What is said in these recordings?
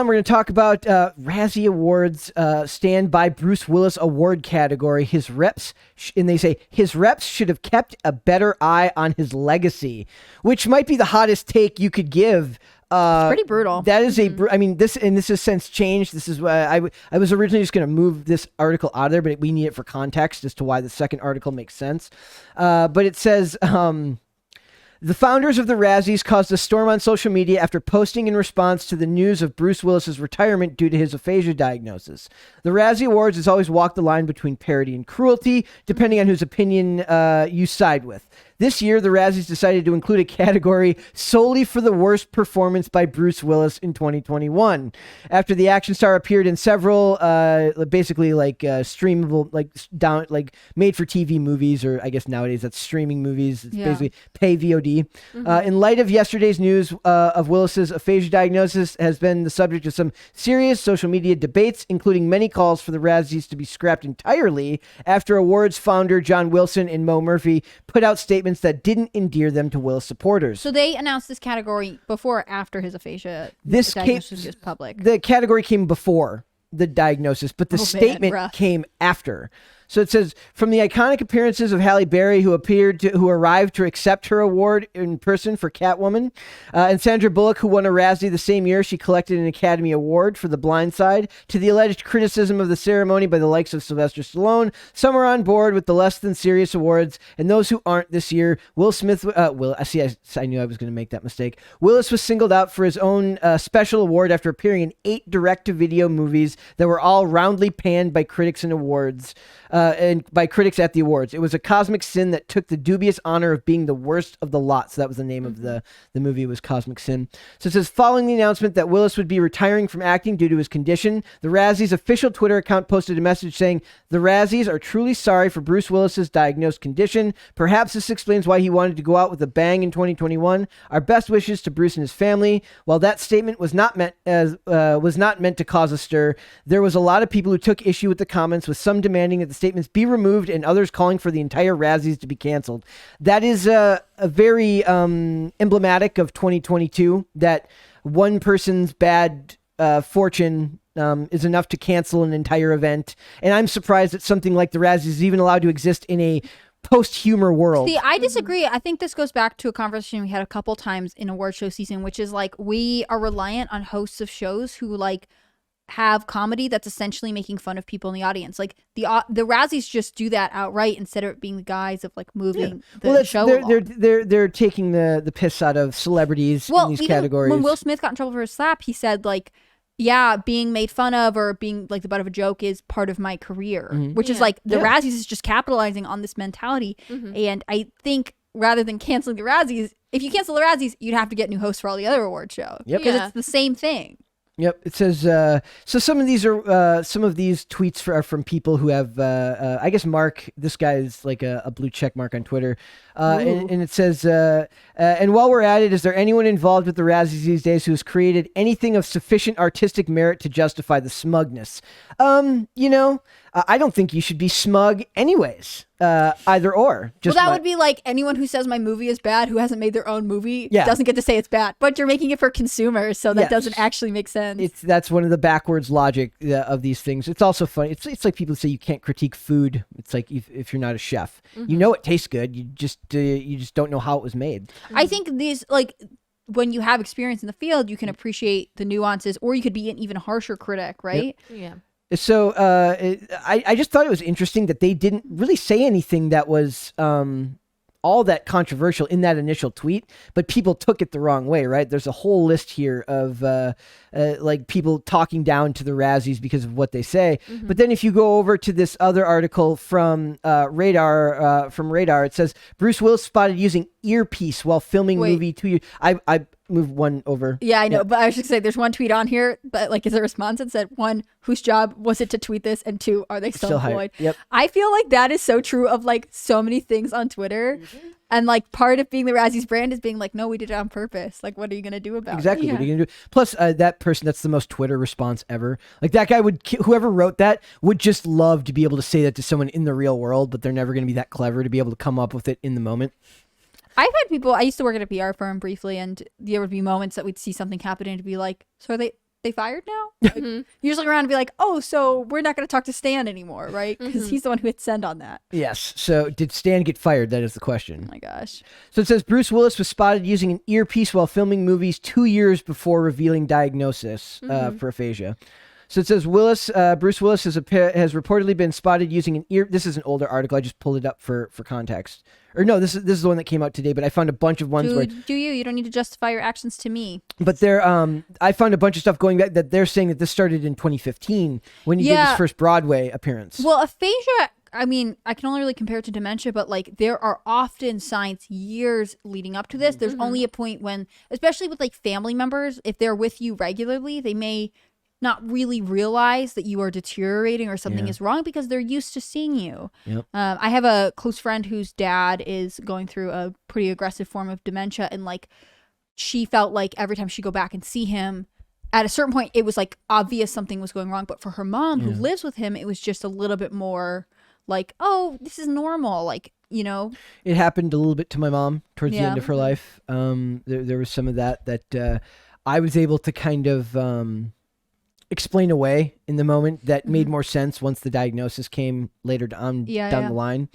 We're going to talk about Razzie Awards stand by Bruce Willis Award category. His reps, and they say his reps should have kept a better eye on his legacy, which might be the hottest take you could give. It's pretty brutal. That is I mean, this has since changed. This is why I was originally just going to move this article out of there, but we need it for context as to why the second article makes sense. But it says... the founders of the Razzies caused a storm on social media after posting in response to the news of Bruce Willis's retirement due to his aphasia diagnosis. The Razzie Awards has always walked the line between parody and cruelty, depending on whose opinion you side with. This year, the Razzies decided to include a category solely for the worst performance by Bruce Willis in 2021. After the action star appeared in several, basically streamable, made-for-TV movies, or I guess nowadays that's streaming movies. It's basically pay VOD. In light of yesterday's news of Willis's aphasia diagnosis has been the subject of some serious social media debates, including many calls for the Razzies to be scrapped entirely after awards founder John Wilson and Mo Murphy put out statements that didn't endear them to Willis supporters. So they announced this category before or after his aphasia diagnosis was public? The category came before the diagnosis, but the statement came after. So it says, from the iconic appearances of Halle Berry, who arrived to accept her award in person for Catwoman, and Sandra Bullock, who won a Razzie the same year she collected an Academy Award for The Blind Side, to the alleged criticism of the ceremony by the likes of Sylvester Stallone, some are on board with the less than serious awards, and those who aren't this year. Will Smith, I knew I was going to make that mistake. Willis was singled out for his own special award after appearing in 8 direct-to-video movies that were all roundly panned by critics and awards. And by critics at the awards. It was a cosmic sin that took the dubious honor of being the worst of the lot. So that was the name of the movie, was Cosmic Sin. So it says, following the announcement that Willis would be retiring from acting due to his condition, the Razzies official Twitter account posted a message saying, the Razzies are truly sorry for Bruce Willis's diagnosed condition. Perhaps this explains why he wanted to go out with a bang in 2021. Our best wishes to Bruce and his family. While that statement was not meant to cause a stir, there was a lot of people who took issue with the comments, with some demanding that the statements be removed and others calling for the entire Razzies to be canceled. That is a very emblematic of 2022, that one person's bad fortune is enough to cancel an entire event. And I'm surprised that something like the Razzies is even allowed to exist in a post-humor world. See, I disagree. I think this goes back to a conversation we had a couple times in award show season, which is like, we are reliant on hosts of shows who have comedy that's essentially making fun of people in the audience. Like the Razzies just do that outright instead of it being the guise of moving the show along. They're taking the piss out of celebrities in these categories. When Will Smith got in trouble for his slap, he said being made fun of or being the butt of a joke is part of my career, which is the Razzies is just capitalizing on this mentality. And I think rather than canceling the Razzies, if you cancel the Razzies, you'd have to get new hosts for all the other award shows because it's the same thing. Yep. It says, so some of these tweets are from people who have, I guess Mark, this guy is like a blue check mark on Twitter. And it says, and while we're at it, is there anyone involved with the Razzies these days who has created anything of sufficient artistic merit to justify the smugness? I don't think you should be smug anyways. Either or. Would be like anyone who says my movie is bad, who hasn't made their own movie, doesn't get to say it's bad. But you're making it for consumers, so that doesn't actually make sense. That's one of the backwards logic of these things. It's also funny. It's like people say you can't critique food. It's like if you're not a chef, you know it tastes good. You just don't know how it was made. I think these when you have experience in the field, you can appreciate the nuances, or you could be an even harsher critic, right? Yep. Yeah. So I just thought it was interesting that they didn't really say anything that was all that controversial in that initial tweet, but people took it the wrong way, right? There's a whole list here of people talking down to the Razzies because of what they say. But then if you go over to this other article from Radar, it says Bruce Willis spotted using earpiece while filming movie 2 years. I moved one over. Yeah, I know, but I should say there's one tweet on here, but is a response that said, 1, whose job was it to tweet this, and 2, are they still employed? Yep. I feel like that is so true of so many things on Twitter. And part of being the Razzies brand is being no, we did it on purpose. What are you going to do about it? Exactly. What are you going to do? Plus, that person, that's the most Twitter response ever. That guy whoever wrote that would just love to be able to say that to someone in the real world, but they're never going to be that clever to be able to come up with it in the moment. I've had people, I used to work at a PR firm briefly, and there would be moments that we'd see something happen and it'd be so they fired now? Like, you just look around and be like, oh, so we're not going to talk to Stan anymore, right? Because he's the one who hit send on that. Yes. So did Stan get fired? That is the question. Oh my gosh. So it says Bruce Willis was spotted using an earpiece while filming movies 2 years before revealing diagnosis for aphasia. So it says Bruce Willis has reportedly been spotted using an ear. This is an older article. I just pulled it up for context. Or no, this is the one that came out today. But I found a bunch of ones where you don't need to justify your actions to me. But I found a bunch of stuff going back that they're saying that this started in 2015 when he did his first Broadway appearance. Well, aphasia. I mean, I can only really compare it to dementia, but like there are often signs years leading up to this. There's only a point when, especially with like family members, if they're with you regularly, they may not really realize that you are deteriorating or something is wrong because they're used to seeing you. Yep. I have a close friend whose dad is going through a pretty aggressive form of dementia, and like she felt like every time she'd go back and see him, at a certain point it was like obvious something was going wrong. But for her mom who lives with him, it was just a little bit more like, oh, this is normal. Like, you know, it happened a little bit to my mom towards the end of her life. There was some of that I was able to kind of explain away in the moment that made more sense once the diagnosis came later down the line.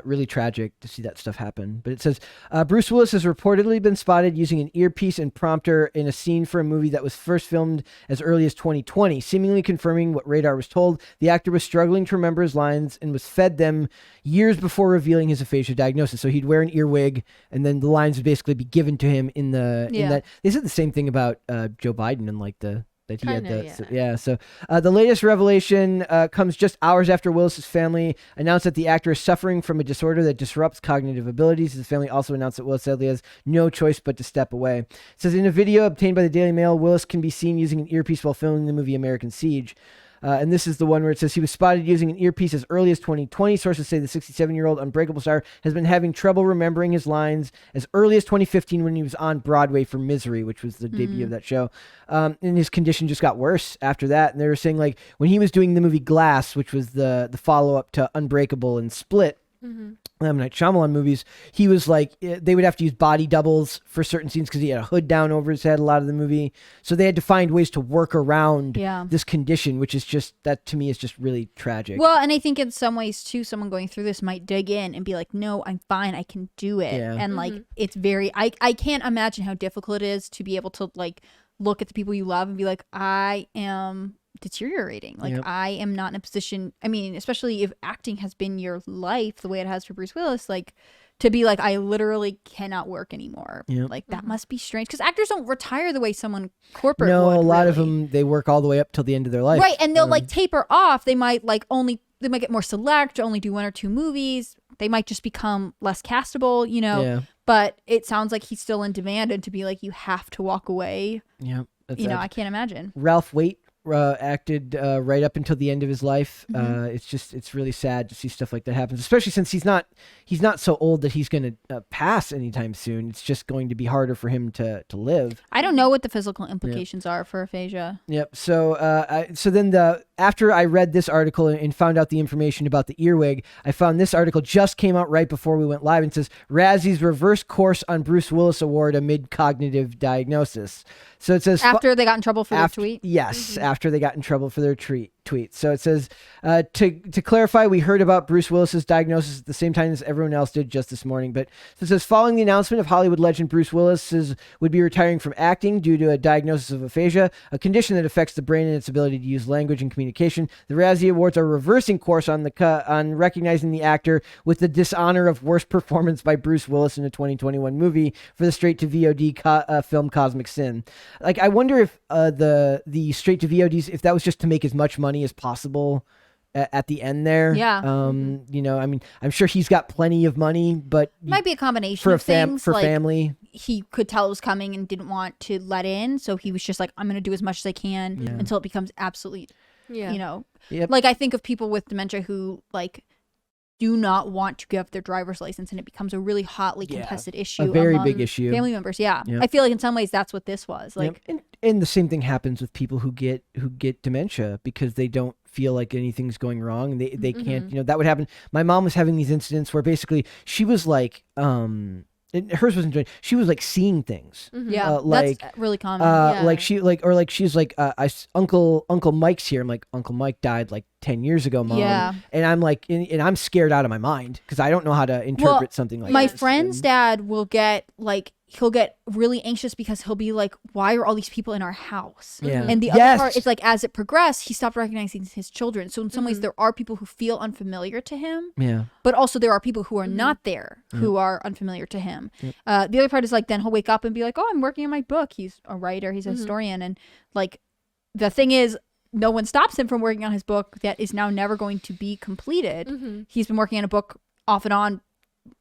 Really tragic to see that stuff happen. But it says Bruce Willis has reportedly been spotted using an earpiece and prompter in a scene for a movie that was first filmed as early as 2020, seemingly confirming what Radar was told. The actor was struggling to remember his lines and was fed them years before revealing his aphasia diagnosis. So he'd wear an earwig and then the lines would basically be given to him in that. They said the same thing about Joe Biden and like the that he Kinda, had So the latest revelation comes just hours after Willis's family announced that the actor is suffering from a disorder that disrupts cognitive abilities. His family also announced that Willis sadly has no choice but to step away. It says in a video obtained by the Daily Mail, Willis can be seen using an earpiece while filming the movie American Siege. And this is the one where it says he was spotted using an earpiece as early as 2020. Sources say the 67-year-old Unbreakable star has been having trouble remembering his lines as early as 2015 when he was on Broadway for Misery, which was the debut of that show. And his condition just got worse after that. And they were saying like when he was doing the movie Glass, which was the follow-up to Unbreakable and Split, M. Night Shyamalan movies, he was like, they would have to use body doubles for certain scenes because he had a hood down over his head a lot of the movie. So they had to find ways to work around this condition, which is just, that to me is just really tragic. Well, and I think in some ways too, someone going through this might dig in and be like, no, I'm fine. I can do it. Yeah. And like, it's very, I can't imagine how difficult it is to be able to like look at the people you love and be like, I am deteriorating. Like I am not in a position, I mean, especially if acting has been your life the way it has for Bruce Willis, like to be like, I literally cannot work anymore. Like that must be strange because actors don't retire the way someone corporate would. A lot of them, they work all the way up till the end of their life. Right. And they'll like taper off. They might like they might get more select, only do 1 or 2 movies. They might just become less castable, you know, but it sounds like he's still in demand, and to be like, you have to walk away. I can't imagine. Ralph Waite acted right up until the end of his life. It's really sad to see stuff like that happen, especially since he's not so old that he's going to pass anytime soon. It's just going to be harder for him to live. I don't know what the physical implications are for aphasia. So after I read this article and found out the information about the earwig, I found this article just came out right before we went live and says Razzies reverse course on Bruce Willis award amid cognitive diagnosis. So it says after they got in trouble for their tweet. Yes, after they got in trouble for their tweet. So it says, to clarify, we heard about Bruce Willis's diagnosis at the same time as everyone else did just this morning. But it says, following the announcement of Hollywood legend Bruce Willis would be retiring from acting due to a diagnosis of aphasia, a condition that affects the brain and its ability to use language and communication, the Razzie Awards are reversing course on recognizing the actor with the dishonor of worst performance by Bruce Willis in a 2021 movie for the straight-to-VOD film Cosmic Sin. Like, I wonder if the straight-to-VODs, if that was just to make as much money as possible at the end there. I mean, I'm sure he's got plenty of money, but it might be a combination for of things. For like, family, he could tell it was coming and didn't want to let in, so he was just like, I'm going to do as much as I can until it becomes absolutely, like I think of people with dementia who like do not want to give their driver's license, and it becomes a really hotly contested issue. A very big issue. Family members, I feel like in some ways that's what this was. Like, and the same thing happens with people who get dementia because they don't feel like anything's going wrong, and they can't. That would happen. My mom was having these incidents where basically she was like, hers wasn't doing. She was like seeing things. Yeah, like that's really common. like she's like Uncle Mike's here. I'm like, Uncle Mike died like 10 years ago, Mom. Yeah. And I'm like, and I'm scared out of my mind because I don't know how to interpret something like my this. friend's dad will get like, he'll get really anxious because he'll be like, why are all these people in our house? Yeah. And the other part is like, as it progressed, he stopped recognizing his children. So in some ways, there are people who feel unfamiliar to him. Yeah. But also there are people who are not there who are unfamiliar to him. The other part is like, then he'll wake up and be like, oh, I'm working on my book. He's a writer. He's a historian. And like, the thing is, no one stops him from working on his book that is now never going to be completed. He's been working on a book off and on,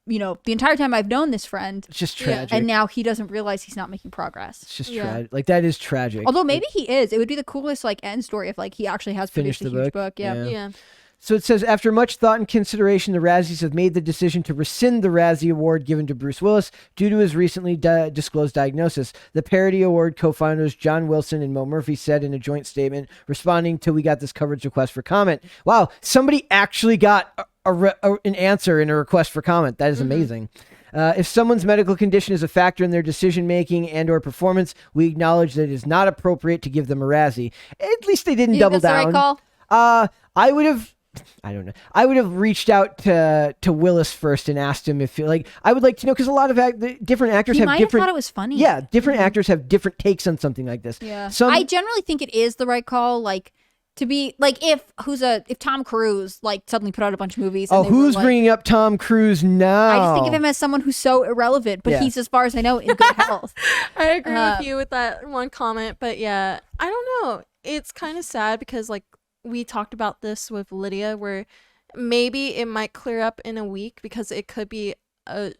the entire time I've known this friend. It's just tragic. And now he doesn't realize he's not making progress. It's just tragic. Like, that is tragic. Although maybe he is. It would be the coolest like end story if like he actually has Finished produced a the huge book. book. Yeah. So it says, after much thought and consideration, the Razzies have made the decision to rescind the Razzie Award given to Bruce Willis due to his recently disclosed diagnosis. The Parody Award co-founders John Wilson and Mo Murphy said in a joint statement responding to We Got This Coverage request for comment. Wow, somebody actually got an answer in a request for comment. That is amazing. If someone's medical condition is a factor in their decision-making and or performance, we acknowledge that it is not appropriate to give them a Razzie. At least they didn't double down. That's the right call? I don't know. I would have reached out to Willis first and asked him if I would like to know, because a lot of different actors He have might different. have thought it was funny. Yeah, different actors have different takes on something like this. Yeah. I generally think it is the right call. Like, to be like, if Tom Cruise like suddenly put out a bunch of movies. And who's bringing up Tom Cruise now? I just think of him as someone who's so irrelevant, but he's, as far as I know, in good health. I agree with you with that one comment, but yeah, I don't know. It's kind of sad because like we talked about this with Lydia, where maybe it might clear up in a week because it could be a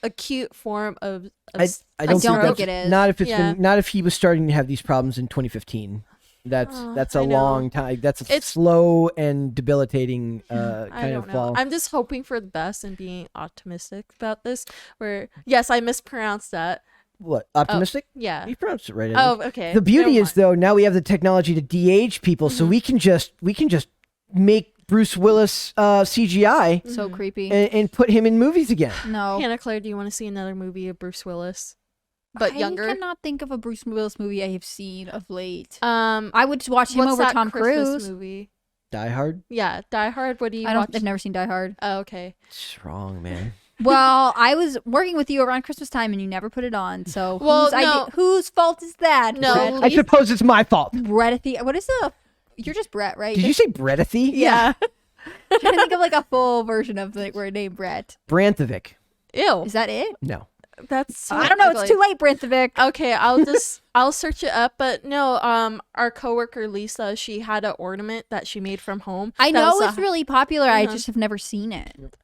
acute form of I don't think it is. Not if not if he was starting to have these problems in 2015. That's a long time. That's a slow and debilitating kind of fall. I'm just hoping for the best and being optimistic about this. Where yes, I mispronounced that. What, optimistic? Oh, yeah, you pronounced it right. Oh, okay. The beauty is though, now we have the technology to de-age people, so we can just make Bruce Willis CGI so creepy and put him in movies again. No, Hannah Claire, do you want to see another movie of Bruce Willis, but younger? I cannot think of a Bruce Willis movie I have seen of late. I would watch him over Tom Cruise. Movie? Die Hard. Yeah, Die Hard. What do you watch? I've never seen Die Hard. Oh, okay. It's wrong, man. Well, I was working with you around Christmas time and you never put it on. So whose fault is that? No, Brett? I suppose it's my fault. Brettathy. What is the? You're just Brett, right? Did you say Brettathy? Yeah. I'm trying to think of like a full version of like where named Brett. Branthovic. Ew. Is that it? No. That's I don't know. It's too late, Branthovic. Okay, I'll search it up. But no, our coworker Lisa, she had an ornament that she made from home. I know it's really popular. I just have never seen it.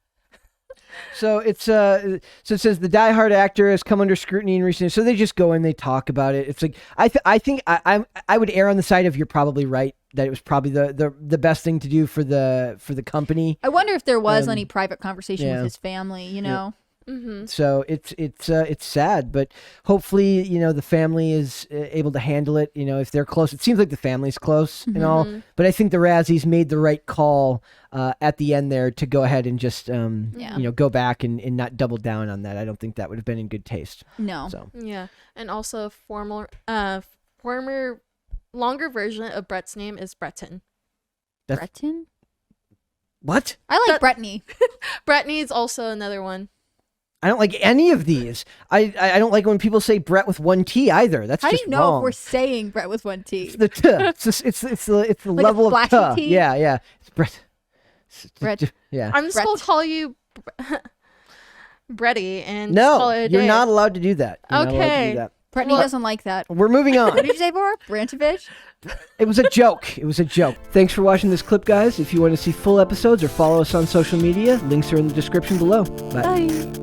So it's so it says the Die Hard actor has come under scrutiny in recent years. So they just go and they talk about it. It's like I think I would err on the side of you're probably right that it was probably the best thing to do for the company. I wonder if there was any private conversation with his family. You know. Mm-hmm. So it's sad, but hopefully the family is able to handle it. If they're close, it seems like the family's close and all. But I think the Razzies made the right call at the end there to go ahead and just go back and not double down on that. I don't think that would have been in good taste. No. So yeah, and also former longer version of Brett's name is Breton. Breton? What? I like Brittany. Brittany is also another one. I don't like any of these. I don't like when people say Brett with one T either. That's How just do you know wrong. if we're saying Brett with one T? It's the T. It's the like level of T? T. Yeah. It's Brett. Brett. Yeah. I'm just gonna call you Bretty and no, call it a you're day. not allowed to do that. You're not allowed to Okay. do that. Brittany doesn't like that. We're moving on. What did you say for Brantovich? It was a joke. It was a joke. Thanks for watching this clip, guys. If you want to see full episodes or follow us on social media, links are in the description below. Bye. Bye.